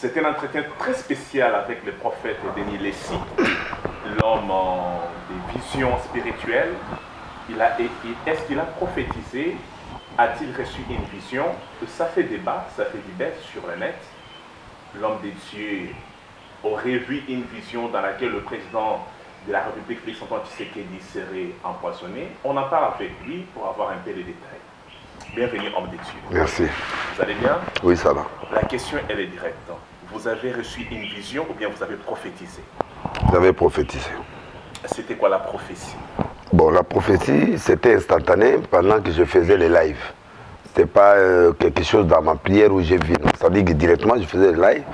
C'est un entretien très spécial avec le prophète Denis Lessi, l'homme des visions spirituelles. Est-ce qu'il a prophétisé? A-t-il reçu une vision? Ça fait débat, ça fait débat sur le net. L'homme de Dieu aurait vu une vision dans laquelle le président de la République, Félix-Antoine Tshisekedi, serait empoisonné. On en parle avec lui pour avoir un peu de détails. Bienvenue, homme de Dieu. Merci. Vous allez bien? Oui, ça va. La question, elle est directe. Vous avez reçu une vision ou bien vous avez prophétisé? J'avais prophétisé. C'était quoi la prophétie? Bon, la prophétie, c'était instantané pendant que je faisais les lives. Ce n'était pas quelque chose dans ma prière où j'ai vu. Ça veut dire que directement, je faisais les lives.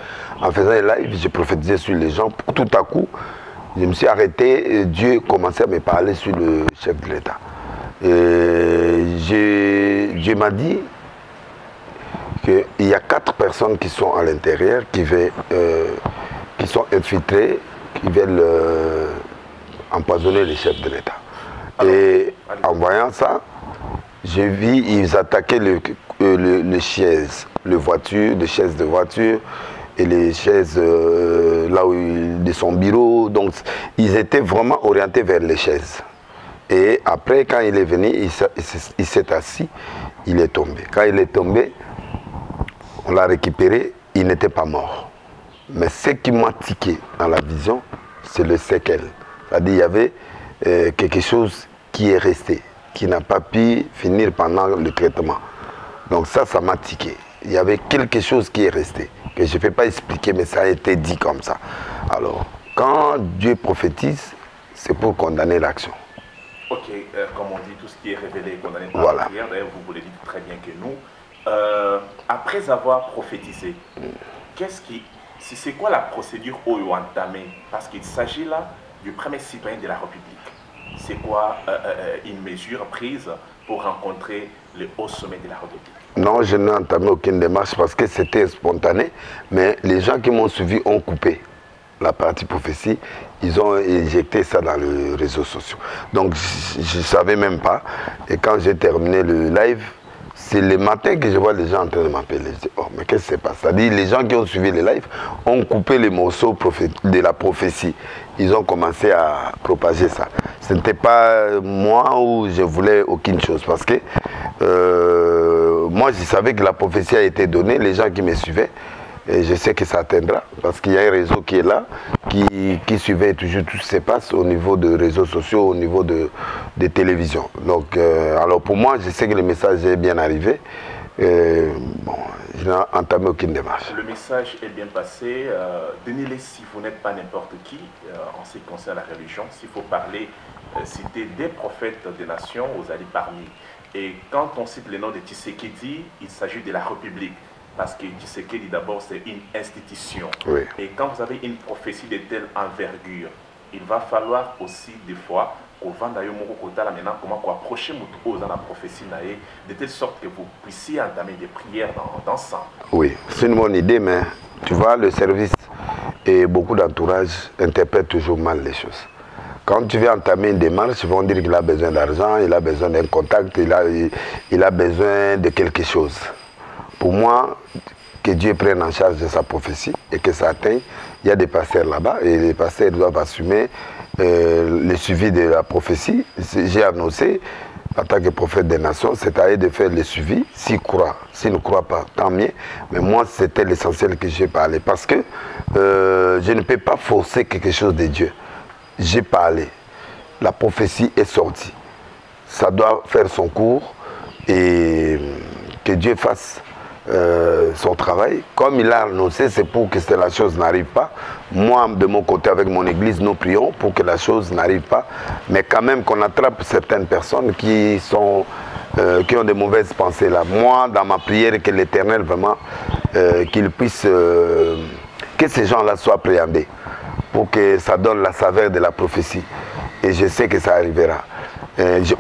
En faisant les lives, je prophétisais sur les gens. Tout à coup, je me suis arrêté et Dieu commençait à me parler sur le chef de l'État. Dieu m'a dit qu'il y a 4 personnes qui sont à l'intérieur, qui sont infiltrées, qui veulent empoisonner le chef de l'État. Et en voyant ça, j'ai vu ils attaquaient les chaises, les chaises de voiture et les chaises là où de son bureau. Donc ils étaient vraiment orientés vers les chaises. Et après, quand il est venu, il s'est assis, il est tombé. Quand il est tombé, on l'a récupéré, il n'était pas mort. Mais ce qui m'a tiqué dans la vision, c'est le séquel. C'est-à-dire qu'il y avait quelque chose qui est resté, qui n'a pas pu finir pendant le traitement. Donc ça m'a tiqué. Il y avait quelque chose qui est resté, que je ne peux pas expliquer, mais ça a été dit comme ça. Alors, quand Dieu prophétise, c'est pour condamner l'action. Ok, comme on dit, tout ce qui est révélé est condamné par voilà. la prière. D'ailleurs, vous le dites très bien que nous. Après avoir prophétisé, c'est quoi la procédure entamée? Parce qu'il s'agit là du premier citoyen de la République. C'est quoi une mesure prise pour rencontrer le haut sommet de la République? Non, je n'ai entamé aucune démarche parce que c'était spontané, mais les gens qui m'ont suivi ont coupé la partie prophétie, ils ont injecté ça dans les réseaux sociaux. Donc je ne savais même pas. Et quand j'ai terminé le live, c'est le matin que je vois les gens en train de m'appeler. Je dis, oh, mais qu'est-ce qui se passe? C'est-à-dire, les gens qui ont suivi le live ont coupé les morceaux de la prophétie. Ils ont commencé à propager ça. Ce n'était pas moi où je voulais aucune chose. Parce que moi, je savais que la prophétie a été donnée. Les gens qui me suivaient, et je sais que ça atteindra. Parce qu'il y a un réseau qui est là, qui suivait toujours tout ce qui se passe au niveau de réseaux sociaux, au niveau de télévision. Donc, alors pour moi, je sais que le message est bien arrivé. Bon, je n'ai entamé aucune démarche. Le message est bien passé. Denis Lessi, vous n'êtes pas n'importe qui en ce qui concerne la religion. S'il faut parler, citer des prophètes des nations, vous allez parmi. Et quand on cite le nom de Tshisekedi, il s'agit de la République. Parce que Tshisekedi, d'abord, c'est une institution. Oui. Et quand vous avez une prophétie de telle envergure, il va falloir aussi, des fois, qu'on vende maintenant comment approcher dans la prophétie, de telle sorte que vous puissiez entamer des prières d'ensemble. Oui, c'est une bonne idée, mais tu vois, le service et beaucoup d'entourage interprètent toujours mal les choses. Quand tu veux entamer une démarche, ils vont dire qu'il a besoin d'argent, il a besoin d'un contact, il a besoin de quelque chose. Pour moi, que Dieu prenne en charge de sa prophétie et que ça atteigne, il y a des pasteurs là-bas et les pasteurs doivent assumer le suivi de la prophétie. J'ai annoncé, en tant que prophète des nations, c'est à eux de faire le suivi, s'ils croient. S'ils ne croient pas, tant mieux. Mais moi, c'était l'essentiel que j'ai parlé. Parce que je ne peux pas forcer quelque chose de Dieu. J'ai parlé. La prophétie est sortie. Ça doit faire son cours et que Dieu fasse son travail. Comme il a annoncé, c'est pour que la chose n'arrive pas. Moi, de mon côté, avec mon église, nous prions pour que la chose n'arrive pas. Mais quand même qu'on attrape certaines personnes qui ont de mauvaises pensées là. Moi, dans ma prière, que l'Éternel, vraiment, qu'il puisse, que ces gens-là soient appréhendés pour que ça donne la saveur de la prophétie. Et je sais que ça arrivera.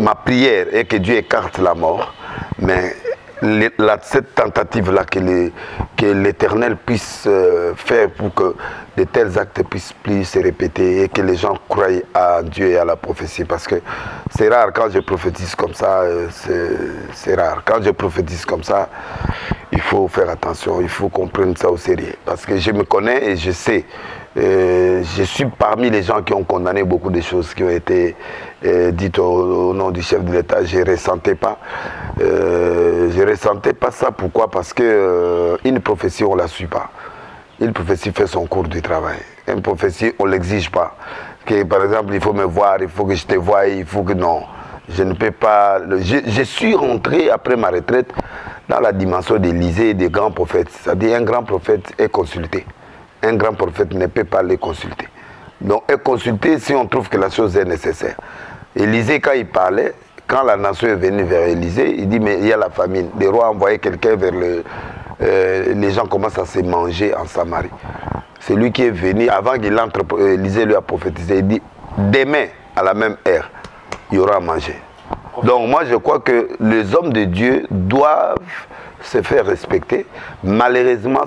Ma prière est que Dieu écarte la mort, mais cette tentative-là que l'Éternel puisse faire pour que de tels actes puissent plus se répéter et que les gens croient à Dieu et à la prophétie. Parce que c'est rare quand je prophétise comme ça, c'est rare. Quand je prophétise comme ça, il faut faire attention, il faut qu'on prenne ça au sérieux. Parce que je me connais et je sais. Je suis parmi les gens qui ont condamné beaucoup de choses qui ont été dites au nom du chef de l'État. Je ne ressentais pas. Ça. Pourquoi? Parce que une prophétie, on ne la suit pas. Une prophétie fait son cours du travail. Une prophétie, on ne l'exige pas. Que, par exemple, il faut me voir, il faut que je te voie, il faut que non. Je ne peux pas. Je suis rentré après ma retraite dans la dimension d'Élysée et des grands prophètes. C'est-à-dire un grand prophète est consulté. Un grand prophète ne peut pas les consulter. Donc, est consulté si on trouve que la chose est nécessaire. Élysée, quand il parlait, quand la nation est venue vers Élysée, il dit, mais il y a la famine. Les rois envoyaient quelqu'un vers les gens commencent à se manger en Samarie. C'est lui qui est venu, avant qu'il entre, Élysée lui a prophétisé, il dit, demain, à la même heure, il y aura à manger. Donc moi je crois que les hommes de Dieu doivent se faire respecter. Malheureusement,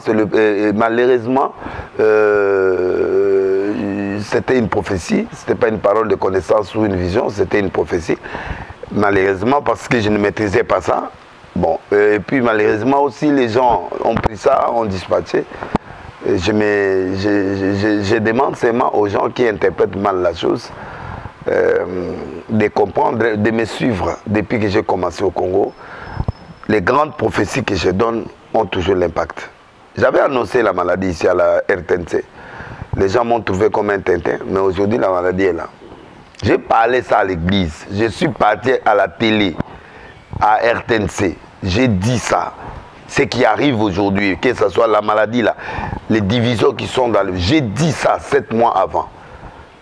c'était une prophétie, c'était pas une parole de connaissance ou une vision, c'était une prophétie. Malheureusement, parce que je ne maîtrisais pas ça. Bon, et puis malheureusement aussi, les gens ont pris ça, ont dispatché. Je demande seulement aux gens qui interprètent mal la chose de comprendre, de me suivre depuis que j'ai commencé au Congo. Les grandes prophéties que je donne ont toujours l'impact. J'avais annoncé la maladie ici à la RTNC. Les gens m'ont trouvé comme un tintin, mais aujourd'hui la maladie est là. J'ai parlé ça à l'église, je suis parti à la télé, à RTNC, j'ai dit ça. Ce qui arrive aujourd'hui, que ce soit la maladie là, les divisions qui sont dans le... J'ai dit ça 7 mois avant.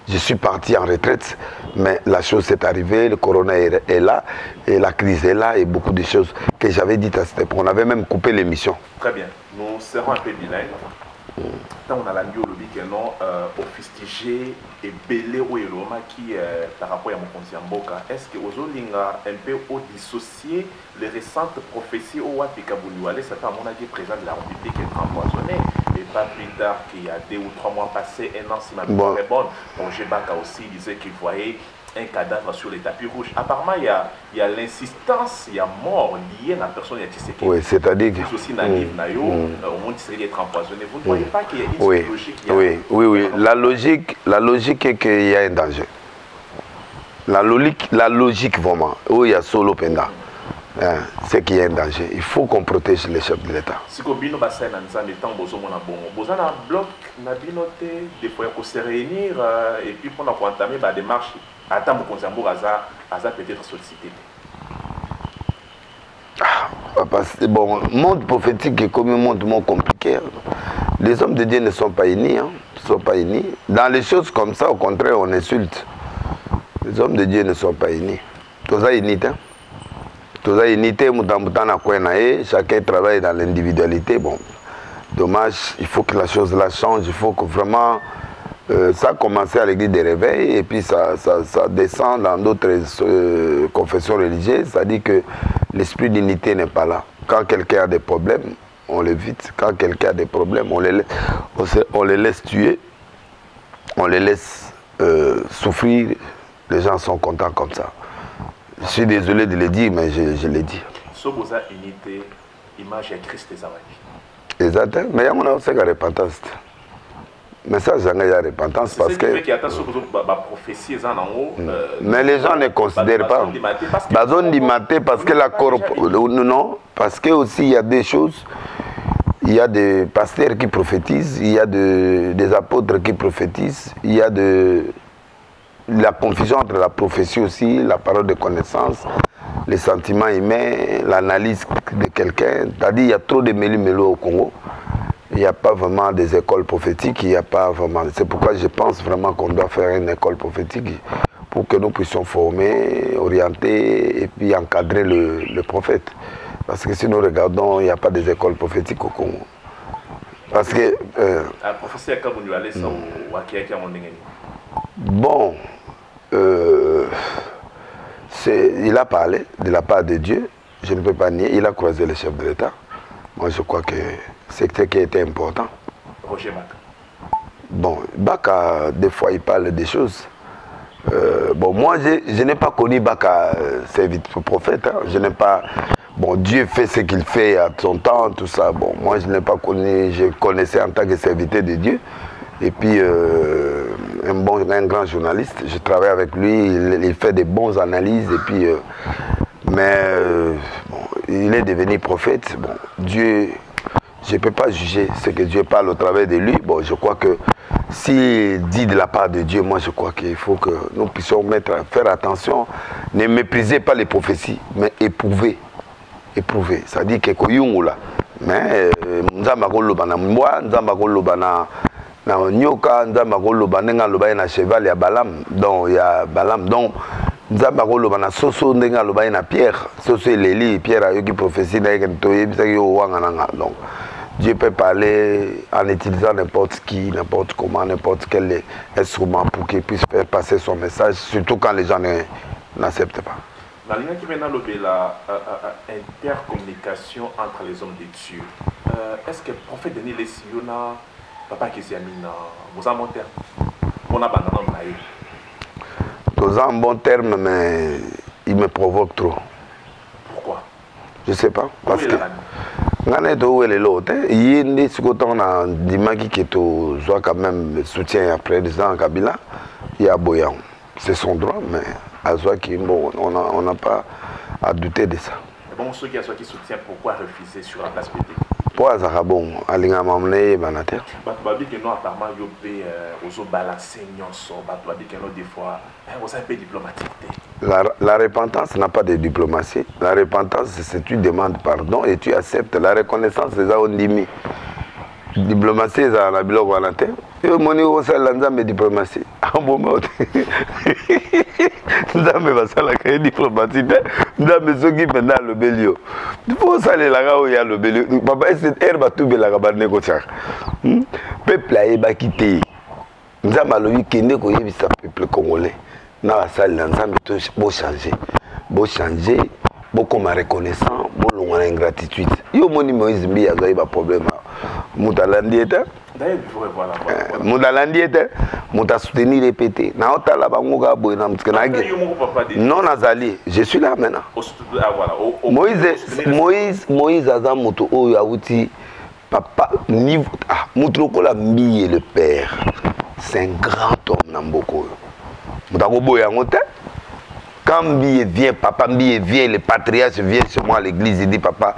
Je suis parti en retraite, mais la chose est arrivée, le corona est là, et la crise est là, et beaucoup de choses que j'avais dites à cette époque. On avait même coupé l'émission. Très bien, nous serons un peu bilingues. Tant on a la biologie que non, officier et belé ou eloma qui par rapport à mon conscient est-ce que aux olinga un peu au dissocier les récentes prophéties au Wapikaboulouale, c'est à mon avis président de la République est empoisonné et pas plus tard qu'il y a 2 ou 3 mois passés, un an si ma mémoire est bonne, Roger Baka aussi disait qu'il voyait un cadavre sur les tapis rouges. Apparemment, il y a l'insistance, il y a mort liée à la personne qui a oui, c'est-à-dire que... aussi naïf, au monde qui être empoisonné. Vous ne voyez pas qu'il y a une logique Oui. La logique est qu'il y a un danger. La logique vraiment, où il y a solo pendant, c'est qu'il y a un danger. Il faut qu'on protège les chefs de l'État. Si vous avez un bloc, des fois, il faut se réunir et puis pour entamer la démarche. Attends, mon conseil, peut-être sollicité. Bon, monde prophétique est comme un monde compliqué. Les hommes de Dieu ne sont pas unis. Sont pas unis. Dans les choses comme ça, au contraire, on insulte. Les hommes de Dieu ne sont pas unis. Tous les unité. Tous les unités, chacun travaille dans l'individualité. Bon, dommage, il faut que la chose là change. Il faut que vraiment... ça a commencé à l'église des réveils et puis ça descend dans d'autres confessions religieuses. Ça dit que l'esprit d'unité n'est pas là. Quand quelqu'un a des problèmes, on l'évite. Quand quelqu'un a des problèmes, on les laisse tuer. On les laisse souffrir. Les gens sont contents comme ça. Je suis désolé de le dire, mais je l'ai dit. Soboza unité, image de Christ et Zawadi. Exactement. Mais il y a mon aussi la repentance. Mais ça, j'en ai la repentance parce que... Mais les gens ne considèrent pas. Parce que la corruption... Non, parce que aussi il y a des choses. Il y a des pasteurs qui prophétisent, il y a des apôtres qui prophétisent, il y a la confusion entre la prophétie aussi, la parole de connaissance, les sentiments humains, l'analyse de quelqu'un. C'est-à-dire qu'il y a trop de méli-mélo au Congo. Il n'y a pas vraiment des écoles prophétiques, il n'y a pas vraiment... C'est pourquoi je pense vraiment qu'on doit faire une école prophétique pour que nous puissions former, orienter et puis encadrer le prophète. Parce que si nous regardons, il n'y a pas des écoles prophétiques au Congo. Parce que... Bon, il a parlé de la part de Dieu. je ne peux pas nier, il a croisé le chef de l'État. Moi, je crois que c'est ce qui était important. Roger Baka. Bon, Baka, des fois, il parle des choses. Bon, moi, je n'ai pas connu Baka, serviteur prophète. Hein. Je n'ai pas... Bon, Dieu fait ce qu'il fait à son temps, tout ça. Bon, moi, je n'ai pas connu... Je connaissais en tant que serviteur de Dieu. Et puis, un grand journaliste. Je travaille avec lui, il fait des bonnes analyses. Et puis... bon, il est devenu prophète. Bon, Dieu... Je ne peux pas juger ce que Dieu parle au travers de lui. Bon, je crois que s'il dit de la part de Dieu, moi je crois qu'il faut que nous puissions faire attention. Ne méprisez pas les prophéties, mais éprouvez. Éprouvez. Ça dit que koyungula. Mais nzamba koloba na mbwa, nzamba koloba na nyoka, nzamba koloba nenga loba na cheval ya Balaam. Donc il y a Balaam. Donc nzamba koloba na soso ndenga loba na Pierre. Soso Léli, Pierre a eu qui prophétie na yekento yebisa yo wanga nanga. Donc Dieu peut parler en utilisant n'importe qui, n'importe comment, n'importe quel instrument pour qu'il puisse faire passer son message, surtout quand les gens n'acceptent pas. Dans l'idée qui vient de la intercommunication entre les hommes de Dieu, est-ce que le prophète Denis Lessiona, papa Kéziamina, vous en bon terme? On a abandonné. Vous en bon terme, mais il me provoque trop. Pourquoi? Je ne sais pas. Parce que ngane to wele lote yindi sikoton na dimaki que to soit quand même soutien à président Kabila il y a Boyan, c'est son droit, mais à soit qui bon on n'a pas à douter de ça. Bon, ceux qui soutiennent, pourquoi refuser sur la place publique? Pour Azarabon, Alinga Mamne Banater. Babi que non apparemment yobé aux balancer nyonso, babi que non des fois vous avez un peu diplomatique. La repentance n'a pas de diplomatie. La repentance, c'est tu demandes pardon et tu acceptes la reconnaissance des Aondimi. Diplomatie, c'est un bilog Banater. Yo moni au salanza mais diplomatie. En bon mode. Nzambe basala ka diplomatie. Nzambe soki penda le belio. Faut saler la ga o ya le belio. Papa cette herbe tout be la ga ba négocier. Peuple a ba quitter. Nzambe alobi kende ko yebisa peuple congolais. Na basala nzambe to bo changer. Bo changer, bo comme reconnaissant, bo longana ingratitude. Yo moni Moïse mbi ya ba problème. Mutalandi eta Moudalandi était, Mouta soutenir répété. Non, Nazali, je suis là maintenant. Moïse Azamoto, Oyawuti, papa, niveau, Moutrokola Mbi est le père. C'est un grand homme, Namboko. Moutakobo Yangote. Quand Mbi vient, papa Mbi vient, le patriarche vient chez moi à l'église, il dit, papa,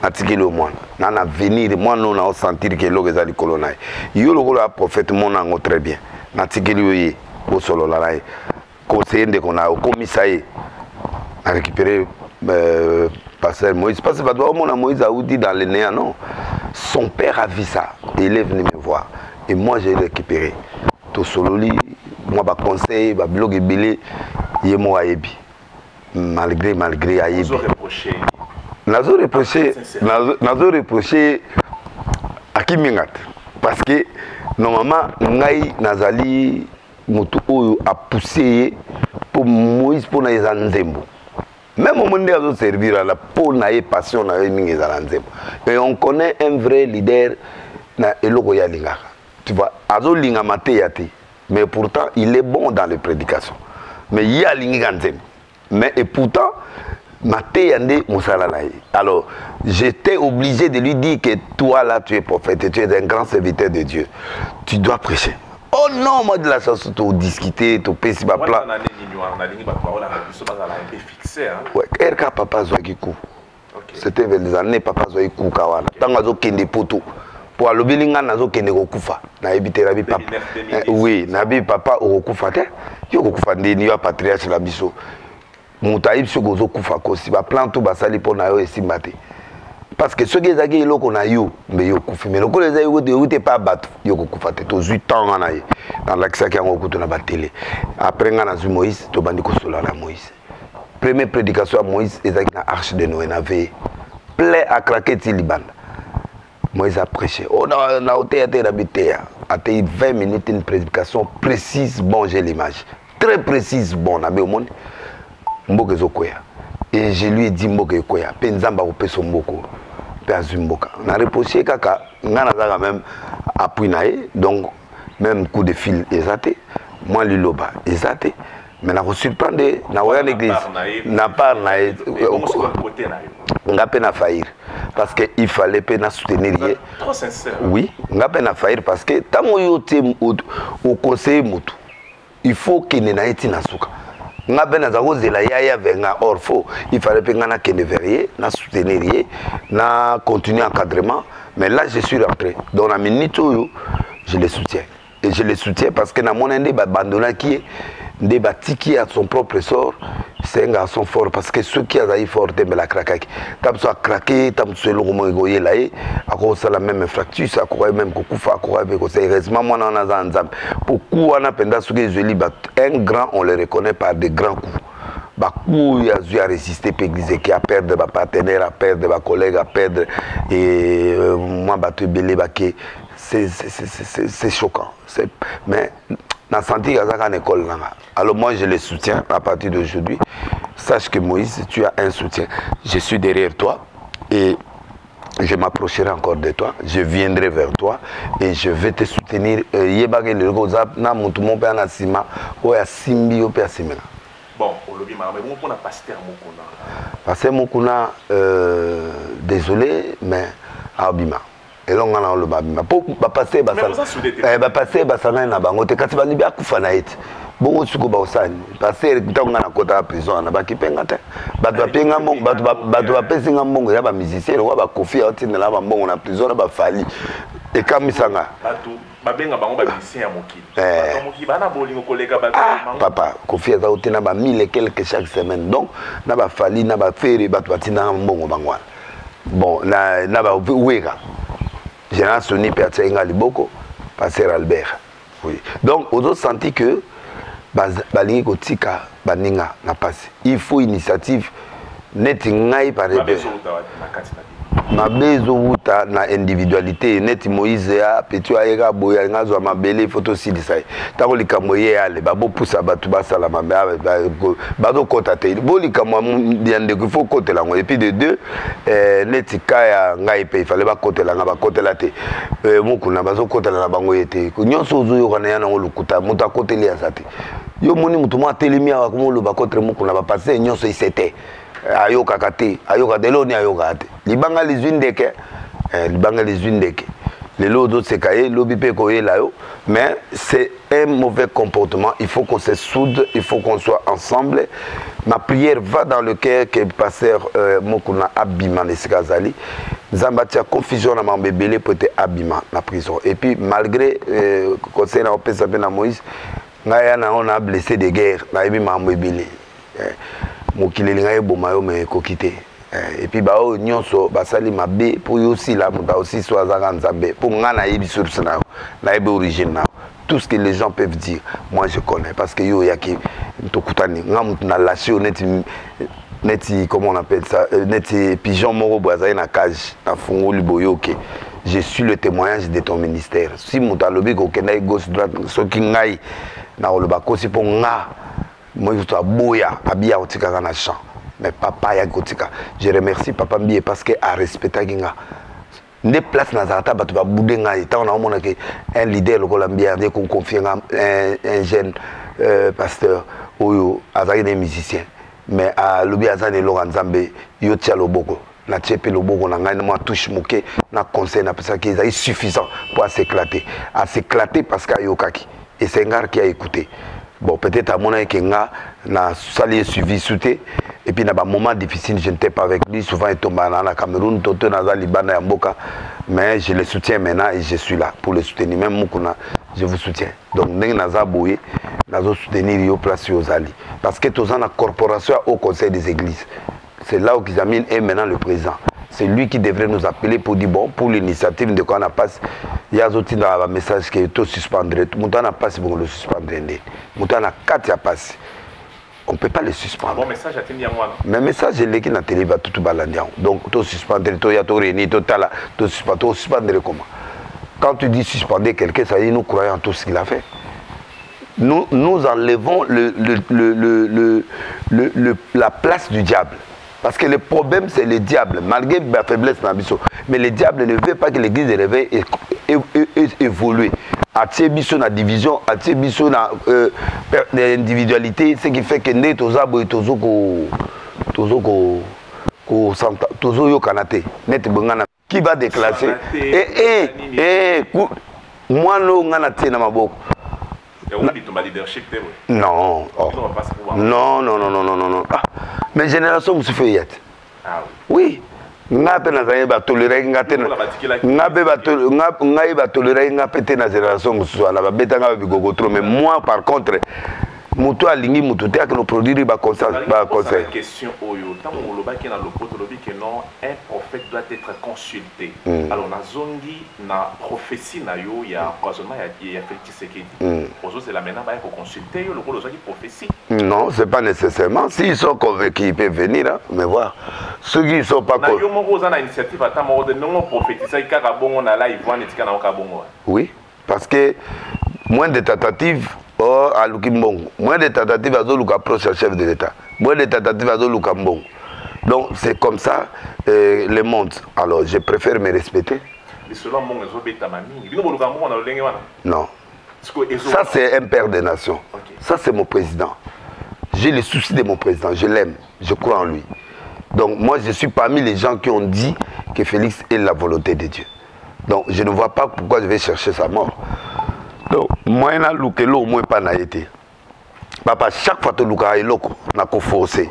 attiquer le monde. Nana venir, moi non on sentir que l'eau est à l'écolonaï. Yo le prophète mon ango très bien. N'attiquer lui au solo la raille. Conseiller de qu'on a au commissariat à récupérer pasteur Moïse. Parce que pas mon Moïse a dit dans les néants non. Son père a vu ça. Il est venu me voir et moi j'ai récupéré. Tout solo li, moi ba conseil, ba blog et belé, yemo ayebi. Malgré ayebi. Nazo reproché à Kimingat parce que normalement Ngai Nazali Mutu Oyo a poussé pour Moïse pour na Nzembo. Même au monde a servir à la pour na passion na Nzembo. Et on connaît un vrai leader na Eloko ya Linga. Tu vois, Azo Linga Mate Yate, mais pourtant il est bon dans les prédications. Mais il y a Linga Nzembo. Mais et pourtant alors, j'étais obligé de lui dire que toi là, tu es prophète, tu es un grand serviteur de Dieu. Tu dois prêcher. Oh non, moi de la chanson, tu discuter, tu pèses ma plan. Ouais, RK papa Zoakikou. C'était vers les années papa Zoakikou Kawana. Tant que Kende Poto. Pour le bilinga nazo kende kokufa. Na ebité nabi papa. Oui, nabi papa okufa te. Yo kokufa ndeni yo patriarche la biso. Moutaïb sur gozo kufa kosi ba plan tout basali pour na yo esimbate parce que ceux qui ezaki eloko na yo mais yo kufi mais loko les ayo te pas battre yo kufa te to 8 ans na ye dans l'accès qui ngo kutu na ba télé après nga na zu Moïse to bandi ko sola na Moïse première prédication à Moïse ezaki na arche de Noé na veille plein à craquer ti libanda Moïse a prêché on a théâtre habité a été 20 minutes une prédication précise bon j'ai l'image très précise bon na be au monde Mbokezo Koya. Et je lui ai dit mboka ekoya, pe nzamba ko pe somboko, pe azumboka. On a reproché kaka, ngana za même appui nae, donc même coup de fil exaté, moi liloba exaté. Mais na ko surprendre na waya l'église, na part nae, nga pe na faillir parce que il fallait pe na soutenir. Trop sincère. Oui, nga pe na faillir parce que tango yote au conseil mutu, il faut qu'il ne na eti na suka. Nga ben na zako zela ya venga orfo, il fallait pe nga na kene verrier, na soutenir, na continuer encadrement, mais là je suis rentré. Dans la minute où je les soutiens. Et je les soutiens parce que na mon ende ba bandona qui est tiki à son propre sort, c'est un garçon fort parce que ceux qui ont fort de la craquer, t'as besoin de craquer, t'as besoin de le goyer là, à cause de la même fracture, à cause même koufa, à cause avec ça. Heureusement, moi on a un zam. Pourquoi on a pendant ce que je lis, un grand on le reconnaît par des grands coups. Beaucoup il a dû résister, l'église qui a perdu ma partenaire, à perdre ma collègue, à perdre et moi battu belé baké, c'est choquant. Mais dans senti à l'école alors moi je les soutiens à partir d'aujourd'hui. Sache que Moïse, tu as un soutien. Je suis derrière toi et je m'approcherai encore de toi. Je viendrai vers toi et je vais te soutenir. Bon, aujourd'hui, mais on a pasteur Mukuna. Pasteur Mukuna, désolé, mais Abima. Et là, on a le babima. Pour passer, passer, basana na bango te kasi bani bia kufa na ete. Bongo suko ba osani. Passer ntango na kota prison na bakipenga te. Bato bapenga mbongo, bato bapesinga mbongo ya ba musicien, wa ba kofi oti na la mbongo na prison na ba fali. Et kamisanga. Bato babenga bango ba musicien ya mokili. Bato mokili bana bolingo kolega bato. Papa, kofi za oti na ba 1000 et quelques chaque semaine. Donc na ba fali na ba fere bato batina mbongo bangwana. Bon, na ba weka. Général Sony Pertsenga Liboko, Pasteur Albert. Oui. Donc, on a senti que Balingi Kotika, Baninga, n'a pas. Il faut une initiative neti ngai par exemple. Mabezo wuta na individualité neti Moïse ya petit ayega boya ngazo mabele photo sidisai. Tako likamoye ale babo poussa batu basala mababa bado kota te. Bo likamo ndiande qu'il faut côté lango et puis de deux neti kaya ngai pe il fallait ba côté langa ba côté la te. Mukuna bazo côté la bango yete. Nyonso zo yo kana yana ngolukuta muta côté li asate. Yo moni mutu mo atelemia wa kumolo ba côté mukuna ba passer nyonso isete. Ayoka kate ayoka deloni ayoka ate libanga les unes deke libanga les unes deke les lots d'autres c'est caillé lobi pe koye là yo mais c'est un mauvais comportement. Il faut qu'on se soude, il faut qu'on soit ensemble. Ma prière va dans le cœur que pasteur Mokuna abima nesikazali Zambatia confusion na mambebele peut être abima la prison et puis malgré conseil na opesa na Moïse ngaya na on a blessé de guerre na ebi mambebele mokili linga bomayo me kokite et puis ba o nyonso basali mabe pour yo aussi là muta aussi so azanga nzambe pour ngana yebi source na na ebe origine na tout ce que les gens peuvent dire moi je connais parce que yo yaki tokutani ngam na lâché neti comment on appelle ça neti pigeon moro boazai na cage na fungo liboyoke. Je suis le témoignage de ton ministère. Si muta lobi ko kenda gauche droite so ki ngai na oloba ko si pour nga moi je suis boya abia otika na champ mais papa ya kotika je remercie papa mbié parce que a respecté ginga ne place nazarata batu ba budenga eta on a mona que un leader lokola mbia de qu'on confie un jeune pasteur oyo azaki des musiciens mais à lobi azane lo nzambe yo tia loboko na tchepe loboko na ngai na moi touche moké na conseil na pesa que est suffisant pour s'éclater parce qu'ayokaki et c'est Ngar qui a écouté. Bon, peut-être à mon avis que na sali suivi souté et puis na ba moment difficile je n'étais pas avec lui souvent il tombe na Cameroun toto na Libana ya mboka mais je le soutiens maintenant et je suis là pour le soutenir même Mukuna je vous soutiens donc ndenge naza boye nazo soutenir yo place aux ali parce que tous en la corporation au conseil des églises c'est là où Kizamine est maintenant le président. C'est lui qui devrait nous appeler pour dire bon, pour l'initiative de quoi on a passé. Il y a d'autres dans le message qui est tout suspendre. Mouton a passé pour le suspendre. Mouton a 4 à passer. On ne peut pas le suspendre. Bon message à tenir moi. Mais message je l'ai qui dans la télé va tout balancer. Donc tout suspendre, tout y a tout réuni, tout là, tout suspendre comment? Quand tu dis suspendre quelqu'un, ça dit nous croyons en tout ce qu'il a fait. Nous enlevons la place du diable. Parce que le problème, c'est le diable. Malgré la faiblesse, mais le diable ne veut pas que l'église réveille et évolue. Atie biso na division, atie biso na individualité, ce qui fait que ne tozabo et tozo yo kanate. Net bongana qui va déclasser. Moi no ngana tie na maboko. Non. Oh. Non. Ah, mais génération se fait yet. Ah oui. Ngape na zaye ba tolérer ngate na. Ngabe ba tolérer ngapete na génération so na ba betanga bigogo trop mais moi par contre mutu alingi mutu te akino produire ba conseil question oyo tant on loba ki na lopoto lobi que non un prophète doit être consulté. Alors na zongi na prophétie na yo ya croisement ya Félix Tshisekedi. Ozo c'est la maintenant ba ko consulter yo lokolo zo ki prophétie. Non, c'est pas nécessairement. S'ils sont convaincus, ils peuvent venir hein, mais voir. Ceux qui ne sont pas convaincus. Yo moko za na initiative ata mo de non prophétiser kaka bongo na live wana etika na ka bongo. Oui, parce que moins de tentatives. Oh, à Lukimbong. Moins de tentatives à Zoluka proche à chef de l'État. Moins de tentatives à Zoluka Mbong. Donc c'est comme ça le monde. Alors je préfère me respecter. Non. Ça c'est un père des nations. Ça c'est mon président. J'ai le souci de mon président. Je l'aime. Je crois en lui. Donc moi je suis parmi les gens qui ont dit que Félix est la volonté de Dieu. Donc je ne vois pas pourquoi je vais chercher sa mort. Donc, moi, je ne au moins pas naïté. Papa, chaque fois que je suis là, je suis forcé.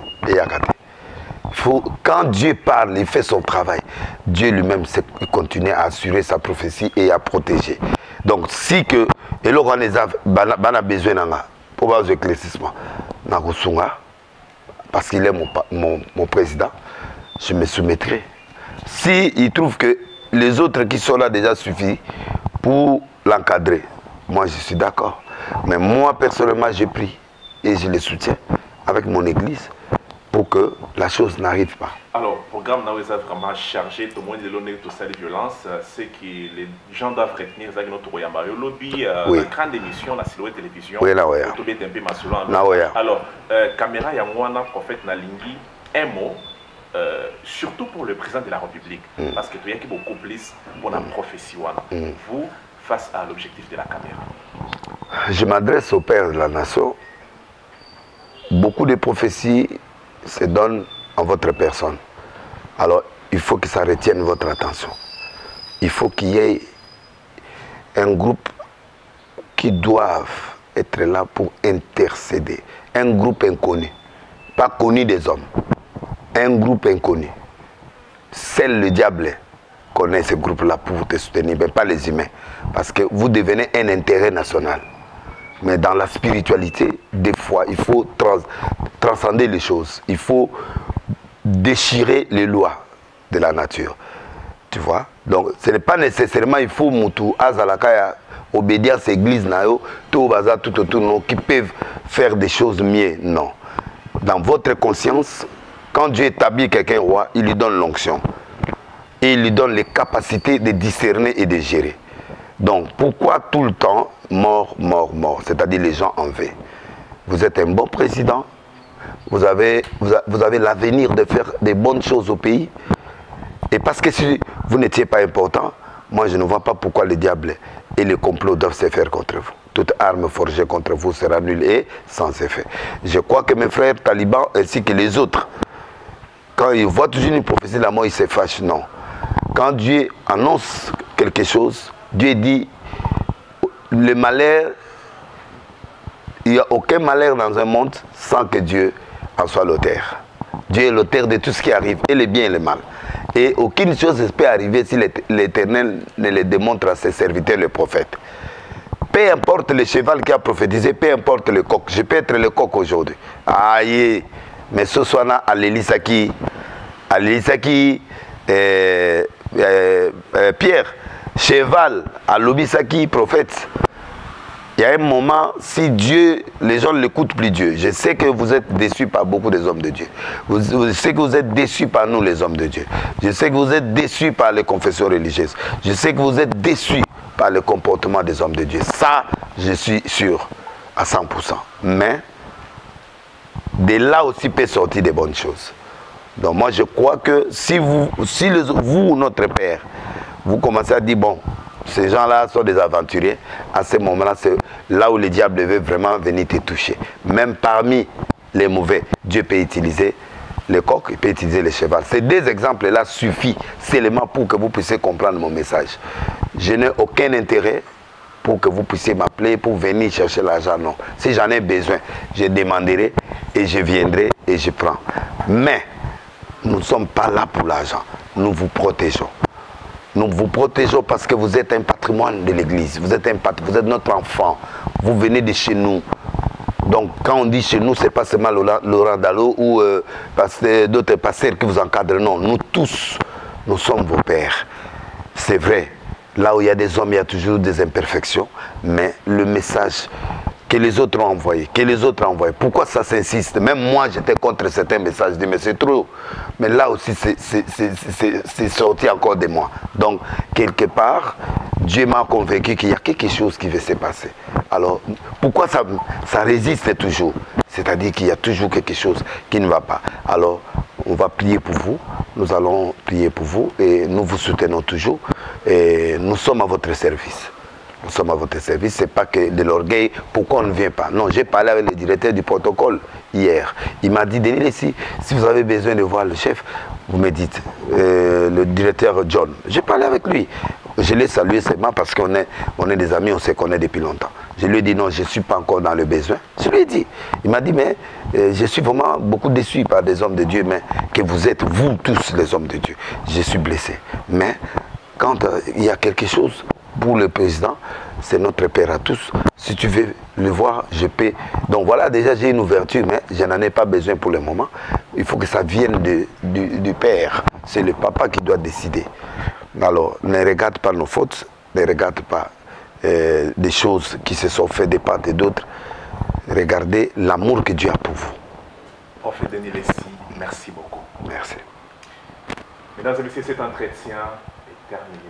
Quand Dieu parle, il fait son travail. Dieu lui-même continue à assurer sa prophétie et à protéger. Donc, si que, et là, on a besoin pour avoir l'éclaircissement, parce qu'il est mon président, je me soumettrai. Si il trouve que les autres qui sont là déjà suffisent pour l'encadrer, moi, je suis d'accord. Mais moi, personnellement, je prie et je le soutiens avec mon église pour que la chose n'arrive pas. Alors, le programme n'a pas vraiment chargé, tout le monde est tout ça de violence. C'est que les gens doivent retenir ça que notre royaume. Le lobby, la grande émission, la silhouette télévision. Oui, là, oui. Alors, caméra, il y a moi, un prophète Nalingi, un mot. Surtout pour le président de la République. Parce que tu y a beaucoup plus pour la prophétie. Vous, face à l'objectif de la caméra. Je m'adresse au Père de la Nation. Beaucoup de prophéties se donnent en votre personne. Alors, il faut que ça retienne votre attention. Il faut qu'il y ait un groupe qui doivent être là pour intercéder. Un groupe inconnu. Pas connu des hommes. Un groupe inconnu. Seul le diable connaît ce groupe-là pour te soutenir, mais pas les humains. Parce que vous devenez un intérêt national. Mais dans la spiritualité, des fois, il faut transcender les choses. Il faut déchirer les lois de la nature. Tu vois? Donc, ce n'est pas nécessairement, il faut Moutou, Azalakaya, obédience, église, Nayo, tout bazar, tout autour, qui peuvent faire des choses mieux. Non. Dans votre conscience, quand Dieu établit quelqu'un roi, il lui donne l'onction. Et il lui donne les capacités de discerner et de gérer. Donc, pourquoi tout le temps mort, mort, mort? C'est-à-dire les gens en veulent. Vous êtes un bon président. Vous avez l'avenir de faire des bonnes choses au pays. Et parce que si vous n'étiez pas important, moi je ne vois pas pourquoi le diable et le complot doivent se faire contre vous. Toute arme forgée contre vous sera nulle et sans effet. Je crois que mes frères talibans ainsi que les autres, quand ils voient toujours une prophétie, la mort, ils se fâchent. Non. Quand Dieu annonce quelque chose, Dieu dit, le malheur, il n'y a aucun malheur dans un monde sans que Dieu en soit l'auteur. Dieu est l'auteur de tout ce qui arrive, et le bien et le mal. Et aucune chose ne peut arriver si l'Éternel ne le démontre à ses serviteurs, les prophètes. Peu importe le cheval qui a prophétisé, peu importe le coq. Je peux être le coq aujourd'hui. Aïe, mais ce soir là, à l'Elisaki, Pierre, cheval, à l'Obisaki, prophète. Il y a un moment, si Dieu, les gens n'écoutent plus Dieu. Je sais que vous êtes déçus par beaucoup des hommes de Dieu. Je sais que vous êtes déçus par nous, les hommes de Dieu. Je sais que vous êtes déçus par les confessions religieuses. Je sais que vous êtes déçus par le comportement des hommes de Dieu. Ça, je suis sûr à 100%. Mais de là aussi peut sortir des bonnes choses. Donc moi je crois que si vous, notre père, vous commencez à dire, bon, ces gens-là sont des aventuriers, à ce moment-là, c'est là où le diable veut vraiment venir te toucher. Même parmi les mauvais, Dieu peut utiliser le coq, il peut utiliser le cheval. Ces deux exemples-là suffisent seulement pour que vous puissiez comprendre mon message. Je n'ai aucun intérêt pour que vous puissiez m'appeler pour venir chercher l'argent, non. Si j'en ai besoin, je demanderai et je viendrai et je prends. Mais nous ne sommes pas là pour l'argent. Nous vous protégeons. Nous vous protégeons parce que vous êtes un patrimoine de l'Église. Vous êtes notre enfant. Vous venez de chez nous. Donc quand on dit chez nous, ce n'est pas seulement Laurent Dallot ou d'autres pasteurs qui vous encadrent. Non, nous tous, nous sommes vos pères. C'est vrai, là où il y a des hommes, il y a toujours des imperfections. Mais le message que les autres ont envoyé, pourquoi ça s'insiste? Même moi, j'étais contre certains messages. Je dis, mais c'est trop. Mais là aussi, c'est sorti encore de moi. Donc, quelque part, Dieu m'a convaincu qu'il y a quelque chose qui va se passer. Alors, pourquoi ça résiste toujours? C'est-à-dire qu'il y a toujours quelque chose qui ne va pas. Alors, on va prier pour vous. Nous allons prier pour vous et nous vous soutenons toujours. Et nous sommes à votre service. Nous sommes à votre service, ce n'est pas que de l'orgueil, pourquoi on ne vient pas. Non, j'ai parlé avec le directeur du protocole hier. Il m'a dit, Denis, si vous avez besoin de voir le chef, vous me dites, le directeur John. J'ai parlé avec lui. Je l'ai salué seulement parce qu'on est des amis, on se connaît depuis longtemps. Je lui ai dit, non, je ne suis pas encore dans le besoin. Je lui ai dit. Il m'a dit, mais je suis vraiment beaucoup déçu par des hommes de Dieu, mais que vous êtes, vous tous, les hommes de Dieu. Je suis blessé. Mais quand il y a quelque chose pour le président, c'est notre père à tous. Si tu veux le voir, je peux. Donc voilà, déjà j'ai une ouverture, mais je n'en ai pas besoin pour le moment. Il faut que ça vienne du père. C'est le papa qui doit décider. Alors, ne regarde pas nos fautes, ne regarde pas des choses qui se sont faites de part et d'autre. Regardez l'amour que Dieu a pour vous. Prophète Denis Lessi, merci beaucoup. Merci. Mesdames et messieurs, cet entretien est terminé.